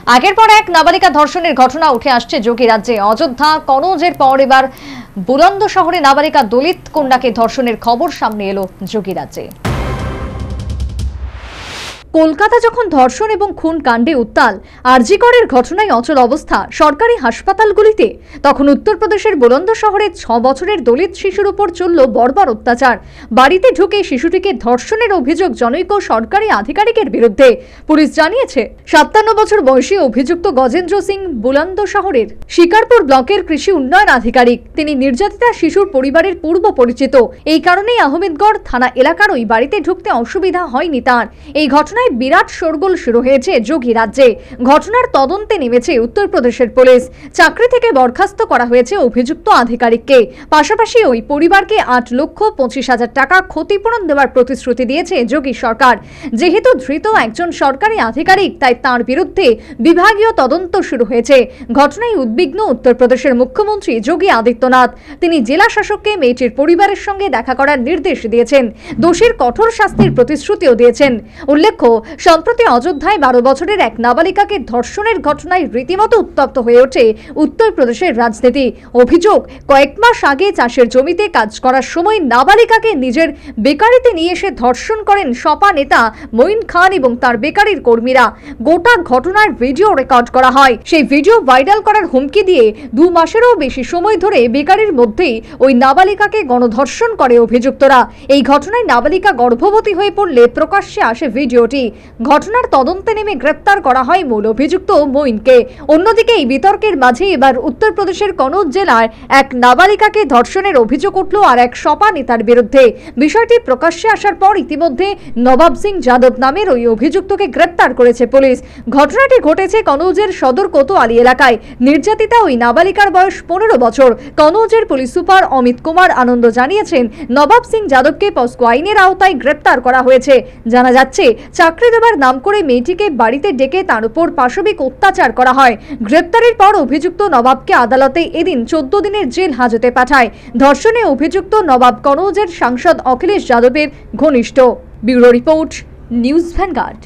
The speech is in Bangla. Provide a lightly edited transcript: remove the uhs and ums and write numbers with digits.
আগের পর এক নাবালিকা ধর্ষণের ঘটনা উঠে আসছে যোগীরাজ্যে। অযোধ্যা কনৌজের পর এবার বুলন্দশহরে নাবালিকা দলিত কন্যাকে ধর্ষণের খবর সামনে এলো যোগীরাজ্যে। কলকাতা যখন ধর্ষণ এবং খুন কাণ্ডে উত্তাল, আরজি করের ঘটনায় অচল অবস্থা সরকারি হাসপাতালগুলিতে, তখন উত্তরপ্রদেশের বুলন্দশহরে 6 বছরের দলিত শিশুর উপর চলল বর্বর অত্যাচার। বাড়িতে ঢুকে শিশুটিকে ধর্ষণের অভিযোগ জনৈক সরকারি আধিকারিকের বিরুদ্ধে। পুলিশ জানিয়েছে 57 বছর বয়সী অভিযুক্ত গজেন্দ্র সিং বুলন্দশহরের শিকারপুর ব্লকের কৃষি উন্নয়ন আধিকারিক। তিনি নির্যাতিতা শিশুর পরিবারের পূর্ব পরিচিত। এই কারণেই আহমেদগড় থানা এলাকার ওই বাড়িতে ঢুকতে অসুবিধা হয়নি তার। এই ঘটনায় বিরাট শোরগোল শুরু হয়েছে যোগীরাজ্যে। ঘটনার তদন্তে নেমেছে উত্তরপ্রদেশের পুলিশ। চাকরি থেকে বরখাস্ত করা হয়েছে অভিযুক্ত আধিকারিককে। পাশাপাশি ওই পরিবারকে 8,25,000 টাকা ক্ষতিপূরণ দেওয়ার প্রতিশ্রুতি দিয়েছে যোগী সরকার। যেহেতু ধৃত একজন সরকারি আধিকারিক, তাই তার বিরুদ্ধে বিভাগীয় তদন্ত শুরু হয়েছে। ঘটনায় উদ্বিগ্ন উত্তরপ্রদেশের মুখ্যমন্ত্রী যোগী আদিত্যনাথ। তিনি জেলা শাসককে মেয়েটির পরিবারের সঙ্গে দেখা করার নির্দেশ দিয়েছেন। দোষীর কঠোর শাস্তির প্রতিশ্রুতিও দিয়েছেন। উল্লেখ্য, সম্প্রতি অযোধ্যায় 12 বছরের এক নাবালিকাকে ধর্ষণের ঘটনায় রীতিমতো উত্তপ্ত হয়ে ওঠে উত্তরপ্রদেশের রাজনীতি। অভিযোগ, কয়েক মাস আগে চাষের জমিতে কাজ করার সময় নাবালিকাকে নিজের বেকারিতে নিয়ে এসে ধর্ষণ করেন সপা নেতা মঈন খান এবং তার বেকারির কর্মীরা। গোটা ঘটনার ভিডিও রেকর্ড করা হয়। সেই ভিডিও ভাইরাল করার হুমকি দিয়ে 2 মাসেরও বেশি সময় ধরে বেকারির মধ্যেই ওই নাবালিকাকে গণধর্ষণ করে অভিযুক্তরা। এই ঘটনায় নাবালিকা গর্ভবতী হয়ে পড়লে প্রকাশ্যে আসে ভিডিওটি। ঘটনার তদন্তে নেমে গ্রেপ্তার করা হয় মূল অভিযুক্ত মঈনকে। অন্যদিকে এই বিতর্কের মাঝে এবার উত্তরপ্রদেশের কনৌজ জেলায় এক নাবালিকাকে ধর্ষণের অভিযোগ উঠল আর এক সপা নেতার বিরুদ্ধে। বিষয়টি প্রকাশ্যে আসার পর ইতিমধ্যে নবাব সিং যাদব নামের ওই অভিযুক্তকে গ্রেপ্তার করেছে পুলিশ। ঘটনাটি ঘটেছে কনৌজের সদর কোতোয়ালি এলাকায়। নির্যাতিতা ওই নাবালিকার বয়স 15 বছর। কনৌজের পুলিশ সুপার অমিত কুমার আনন্দ জানিয়েছেন, নবাব সিং যাদবকে পস্কো আইনের আওতায় গ্রেপ্তার করা হয়েছে। জানা যাচ্ছে, চাকরি দেওয়ার নাম করে মেয়েটিকে বাড়িতে ডেকে তার উপর পাশবিক অত্যাচার করা হয়। গ্রেপ্তারের পর অভিযুক্ত নবাবকে আদালতে এদিন 14 দিনের জেল হাজতে পাঠায়। ধর্ষণে অভিযুক্ত নবাব কনৌজের সাংসদ অখিলেশ যাদবের ঘনিষ্ঠ। Bureau report, news vanguard.